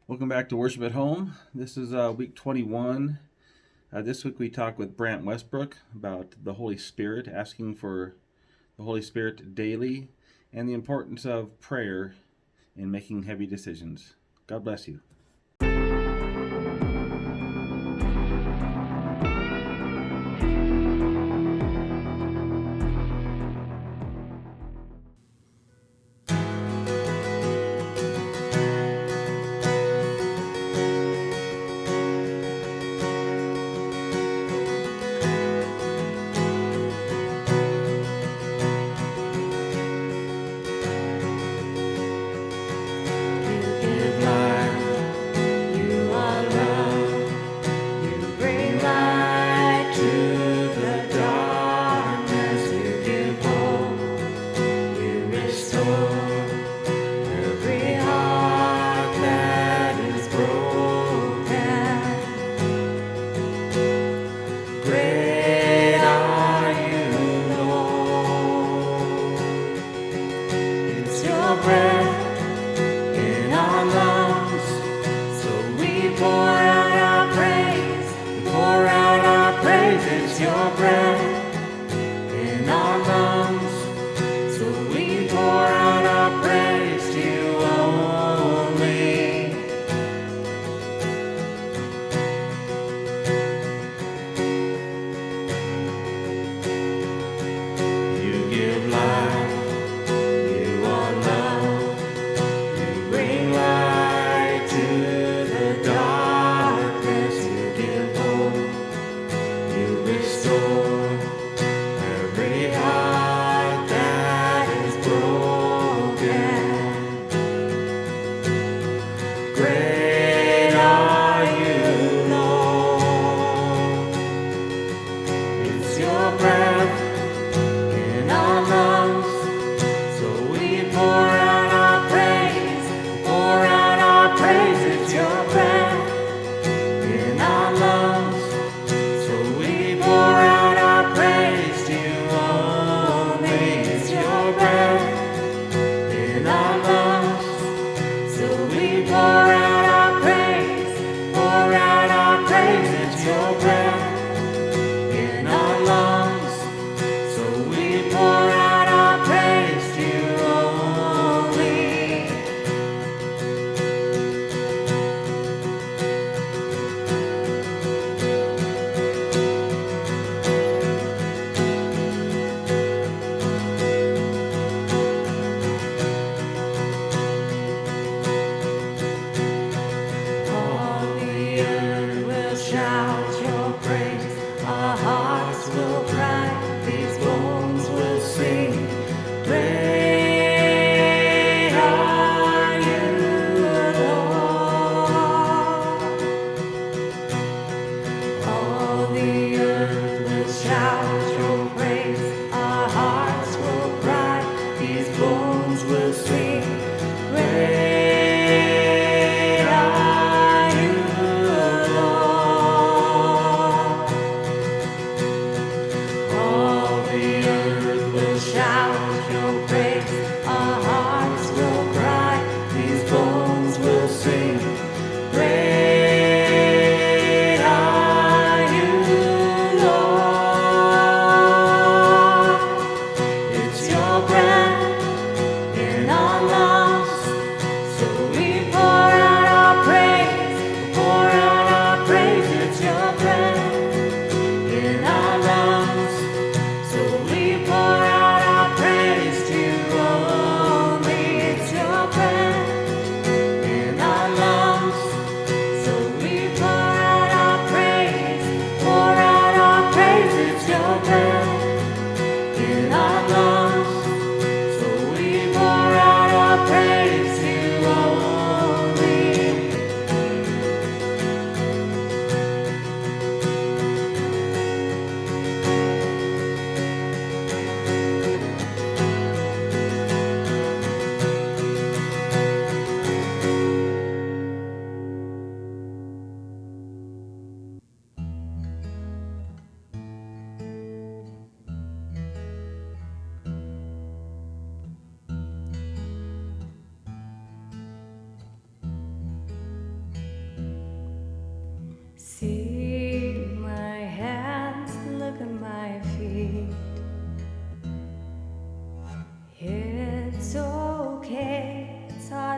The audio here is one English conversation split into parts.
Welcome back to Worship at Home. This is week 21. This week we talk with Brant Westbrook about the Holy Spirit, asking for the Holy Spirit daily, and the importance of prayer in making heavy decisions. God bless you.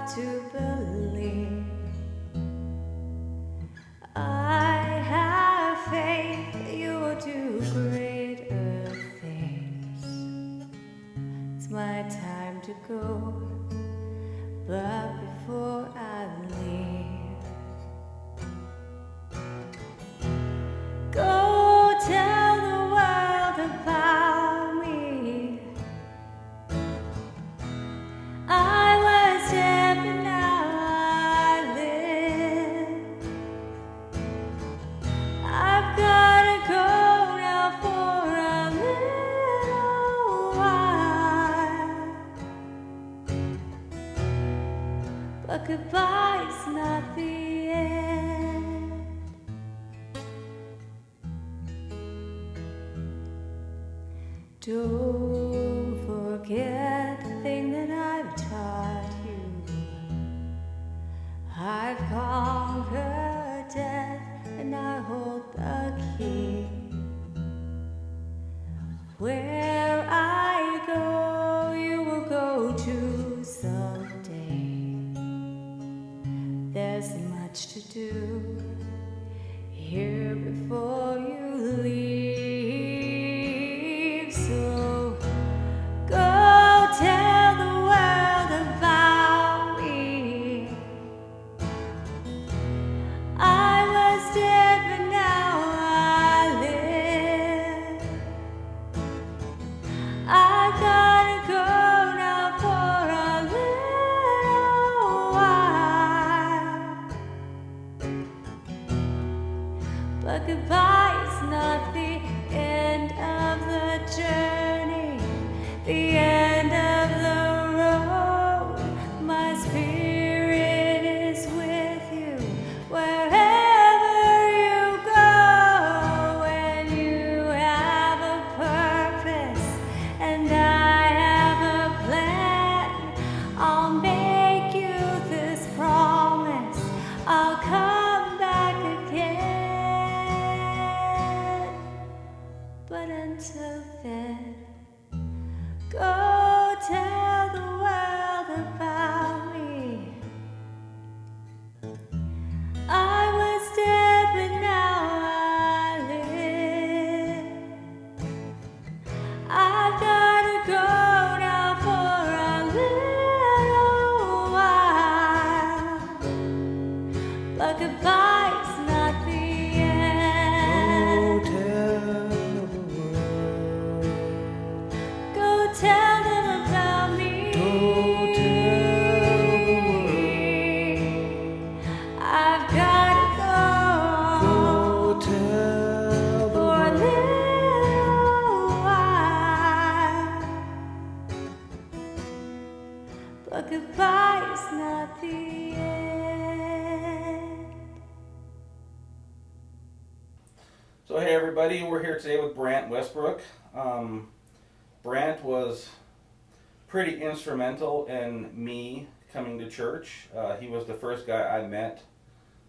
got to believe. I have faith that you will do greater things. It's my time to go, but before I leave, go tell the world about me. I was dead, but now I live. I've gotta go now for a little while, but goodbye's not the end. Don't forget the thing that I've taught you. I've conquered death and I hold the key. Where I go, you will go to someday. There's much to do here before you leave. So go tell the world about me. I was dead, but now I live. I gotta go now for a little while, but goodbye's not the end of the journey, the end of the road. My spirit is with you wherever you go. When you have a purpose and I have a plan, I'll make you this promise: I'll come back again. But until then, go tell the world about me. I was dead, but now I live. I've gotta go now for a little while, but goodbye's not the end. Go tell them about me. I've gotta go for a little while, but goodbye's not the end. So hey everybody, we're here today with Brant Westbrook. Brant was pretty instrumental in me coming to church. He was the first guy I met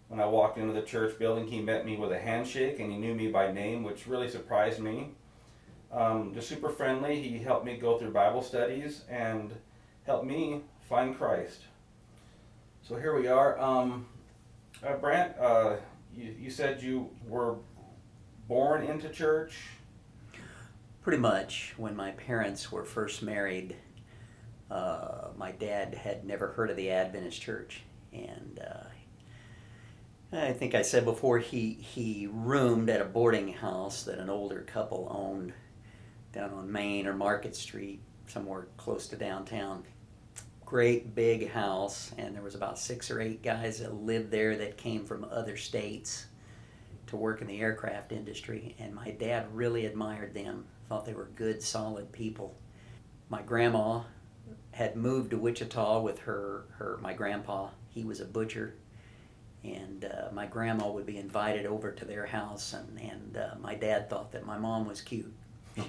when I walked into the church building. He met me with a handshake and he knew me by name, which really surprised me. Just super friendly. He helped me go through Bible studies and helped me find Christ. So here we are. Brant, you said you were born into church? Pretty much. When my parents were first married, my dad had never heard of the Adventist church, and I think I said before, he roomed at a boarding house that an older couple owned down on Main or Market Street, somewhere close to downtown. Great big house, and there was about 6 or 8 guys that lived there that came from other states to work in the aircraft industry, and my dad really admired them, thought they were good, solid people. My grandma had moved to Wichita with my grandpa. He was a butcher, and my grandma would be invited over to their house, and my dad thought that my mom was cute.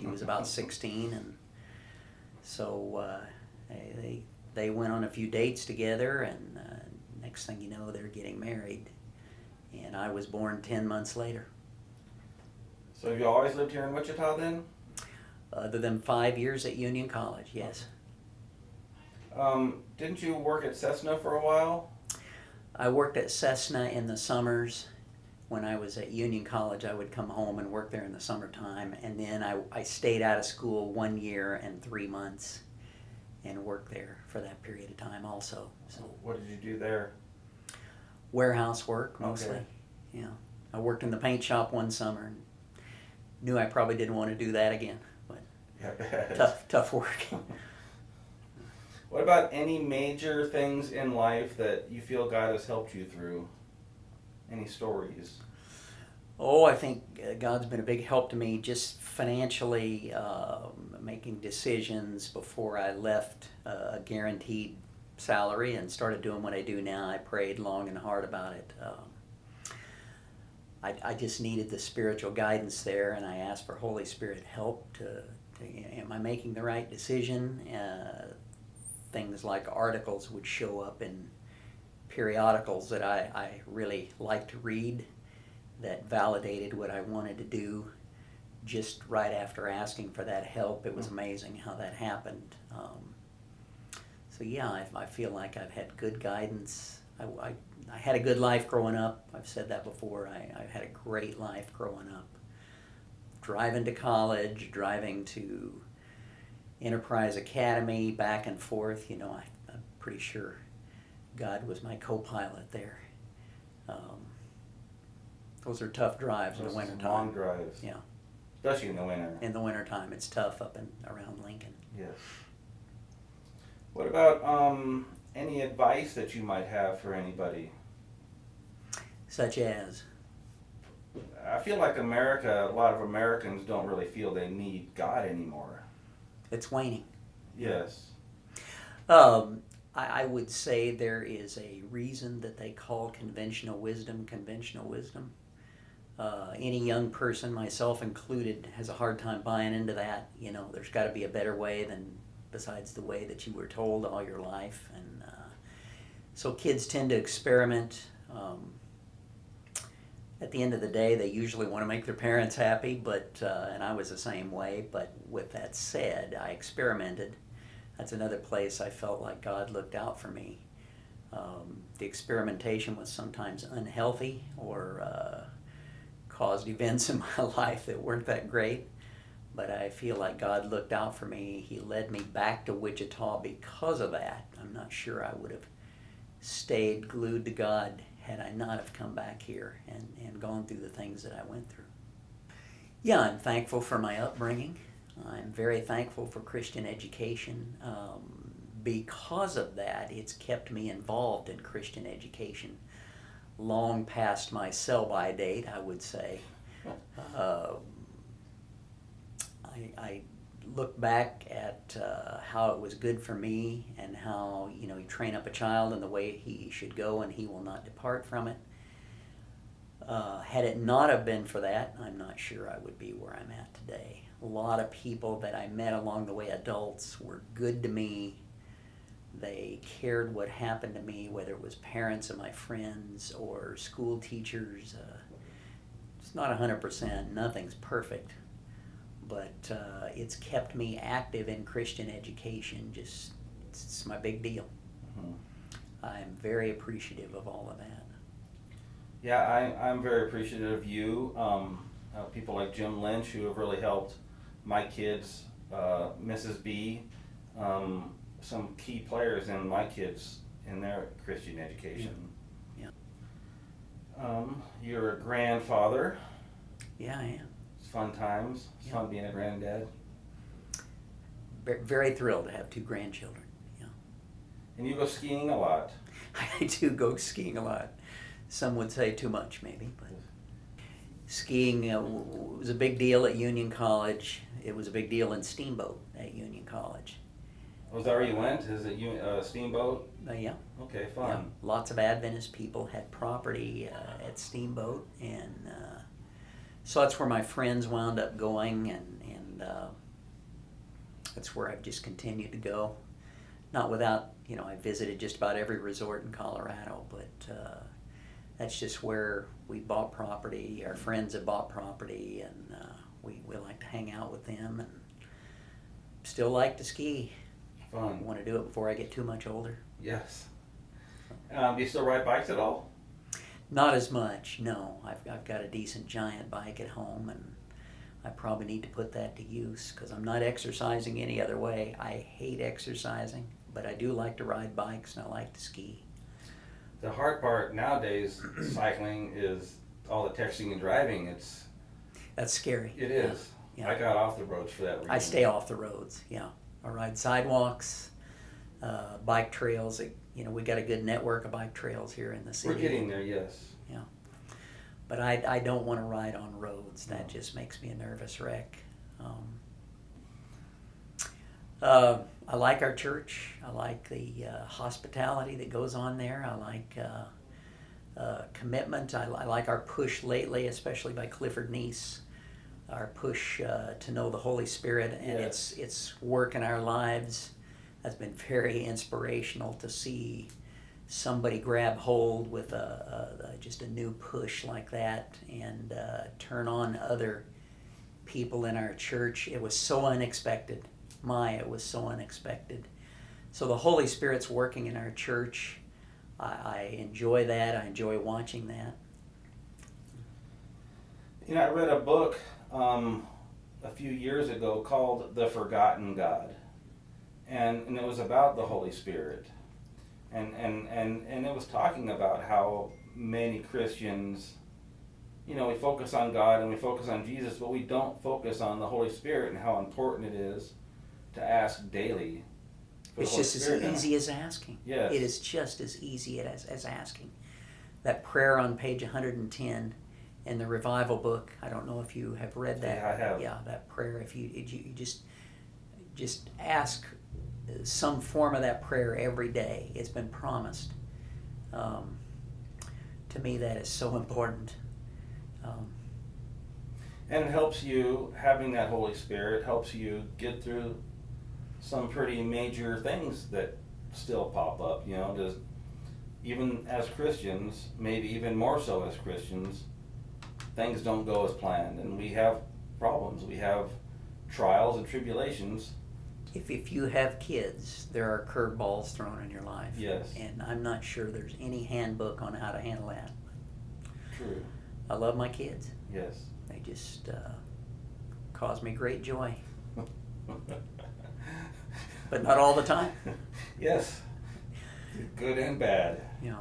She was about 16, and so they went on a few dates together, and next thing you know, they're getting married, and I was born 10 months later. So have you always lived here in Wichita then? Other than 5 years at Union College, yes. Didn't you work at Cessna for a while? I worked at Cessna in the summers. When I was at Union College, I would come home and work there in the summertime, and then I stayed out of school 1 year and 3 months and worked there for that period of time also. So What did you do there? warehouse work mostly. Okay. Yeah. I worked in the paint shop one summer and knew I probably didn't want to do that again, but Yeah. tough work. What about any major things in life that you feel God has helped you through? Any stories? Oh, I think God's been a big help to me just financially, making decisions before I left a guaranteed salary and started doing what I do now. I prayed long and hard about it. I just needed the spiritual guidance there, and I asked for Holy Spirit help to am I making the right decision? Things like articles would show up in periodicals that I really like to read that validated what I wanted to do just right after asking for that help. It was amazing how that happened. So yeah, I feel like I've had good guidance. I had a good life growing up. I've said that before. I've had a great life growing up. Driving to college, driving to Enterprise Academy, back and forth. You know, I'm pretty sure God was my co-pilot there. Those are tough drives in the wintertime. Long drives. Yeah. Especially in the winter. In the wintertime, it's tough up and around Lincoln. Yes. What about any advice that you might have for anybody? Such as? I feel like a lot of Americans don't really feel they need God anymore. It's waning. Yes. I would say there is a reason that they call conventional wisdom. Any young person, myself included, has a hard time buying into that. You know, there's got to be a better way than besides the way that you were told all your life. And so kids tend to experiment. At the end of the day, they usually want to make their parents happy, and I was the same way. But with that said, I experimented. That's another place I felt like God looked out for me. The experimentation was sometimes unhealthy or caused events in my life that weren't that great. But I feel like God looked out for me. He led me back to Wichita because of that. I'm not sure I would have stayed glued to God had I not have come back here and gone through the things that I went through. Yeah, I'm thankful for my upbringing. I'm very thankful for Christian education. Because of that, it's kept me involved in Christian education long past my sell-by date, I would say. I look back at how it was good for me and how, you train up a child in the way he should go and he will not depart from it. Had it not have been for that, I'm not sure I would be where I'm at today. A lot of people that I met along the way, adults, were good to me. They cared what happened to me, whether it was parents of my friends or school teachers. It's not 100%, nothing's perfect, but it's kept me active in Christian education. It's my big deal. Mm-hmm. I'm very appreciative of all of that. Yeah, I'm very appreciative of you. People like Jim Lynch, who have really helped my kids, Mrs. B, some key players in my kids in their Christian education. Yeah. You're a grandfather. Yeah, I am. It's fun times. It's fun being a granddad. Very thrilled to have 2 grandchildren. Yeah. And you go skiing a lot. I do go skiing a lot. Some would say too much, maybe, but skiing was a big deal at Union College. It was a big deal in Steamboat at Union College. Was that where you went? Is it Steamboat? Yeah. Okay, fun. Yeah. Lots of Adventist people had property at Steamboat, and so that's where my friends wound up going, and that's where I've just continued to go. Not without, I visited just about every resort in Colorado, but that's just where we bought property. Our friends have bought property, and we like to hang out with them, and still like to ski. Fun. want to do it before I get too much older. Yes. Do you still ride bikes at all? Not as much, no. I've got a decent giant bike at home, and I probably need to put that to use because I'm not exercising any other way. I hate exercising, but I do like to ride bikes and I like to ski. The hard part nowadays, cycling, is all the texting and driving. That's scary. It is. Yeah. I got off the roads for that reason. I stay off the roads, yeah. I ride sidewalks, bike trails. We got a good network of bike trails here in the city. We're getting there, yes. Yeah. But I don't want to ride on roads. That just makes me a nervous wreck. I like our church. I like the hospitality that goes on there. I like commitment. I like our push lately, especially by Clifford Neese. Our push to know the Holy Spirit and Yes. its work in our lives has been very inspirational to see somebody grab hold with just a new push like that and turn on other people in our church. It was so unexpected. It was so unexpected. So the Holy Spirit's working in our church. I enjoy that. I enjoy watching that. I read a book a few years ago called The Forgotten God. And it was about the Holy Spirit. And it was talking about how many Christians, we focus on God and we focus on Jesus, but we don't focus on the Holy Spirit and how important it is to ask daily. It's just as easy as asking. Yes. It is just as easy as asking. That prayer on page 110 in the Revival book, I don't know if you have read that. Yeah, I have. Yeah, that prayer, if you just ask some form of that prayer every day. It's been promised. To me, that is so important. And it helps you, having that Holy Spirit, helps you get through some pretty major things that still pop up, just even as Christians, maybe even more so as Christians, things don't go as planned and we have problems, we have trials and tribulations. If you have kids, there are curveballs thrown in your life. Yes. And I'm not sure there's any handbook on how to handle that. True. I love my kids. Yes. They just cause me great joy. But not all the time. Yes. Good and bad. Yeah.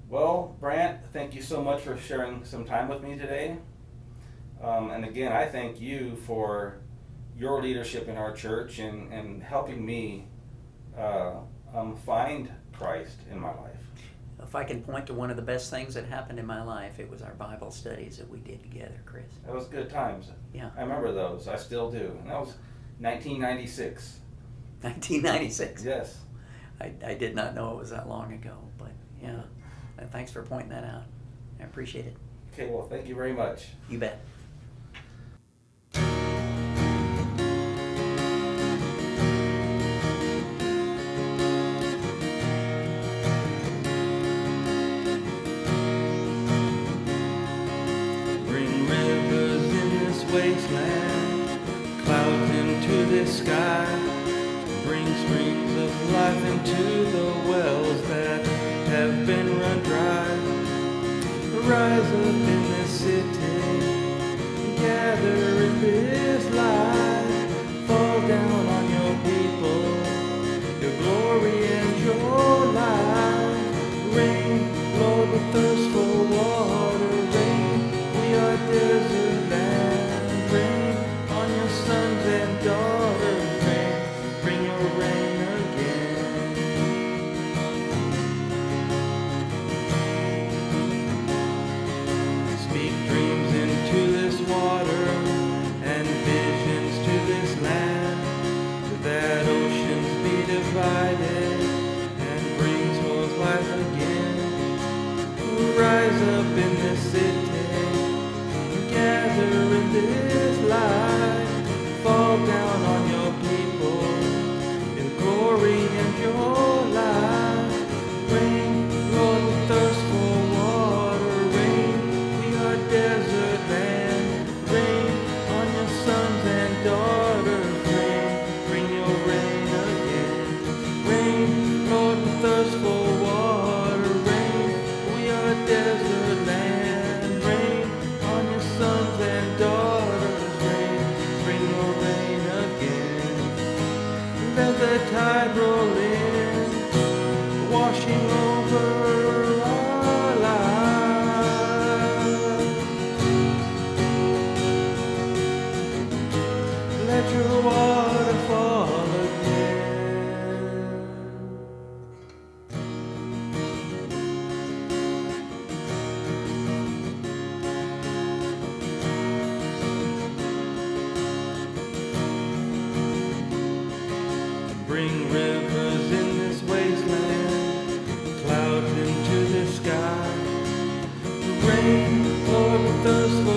Well, Brant, thank you so much for sharing some time with me today. And again, I thank you for your leadership in our church and helping me find Christ in my life. If I can point to one of the best things that happened in my life, it was our Bible studies that we did together, Chris. That was good times. Yeah. I remember those. I still do. And that was 1996. 1996. Yes. I did not know it was that long ago, but yeah. And thanks for pointing that out. I appreciate it. Okay, well, thank you very much. You bet. Bring rivers in this wasteland, clouds into this sky. Bring springs of life into the wells that have been run dry. Rise up in this city, gather in this light. Fall down on your people, your glory and your light. Rain, Lord, we thirst for water. Rain, we are desert land. Rain on your sons and daughters. Rain, bring your rain again. Speak dreams into this water and visions to this land, that oceans be divided and brings forth life again. Rise up in this city, gather in this light, fall down on your people in glory and your light. Rain, Lord, we thirst for water. Rain, we are desert land. Rain on your sons and daughters. Rain, Lord, we thirst for water. Rain, we are a desert land. Rain on your sons and daughters. Rain, bring your rain again. Let the tide roll in, washing over our lives. Let your water fall again. Bring rivers in this wasteland, clouds into the sky. Rain, Lord, we thirst for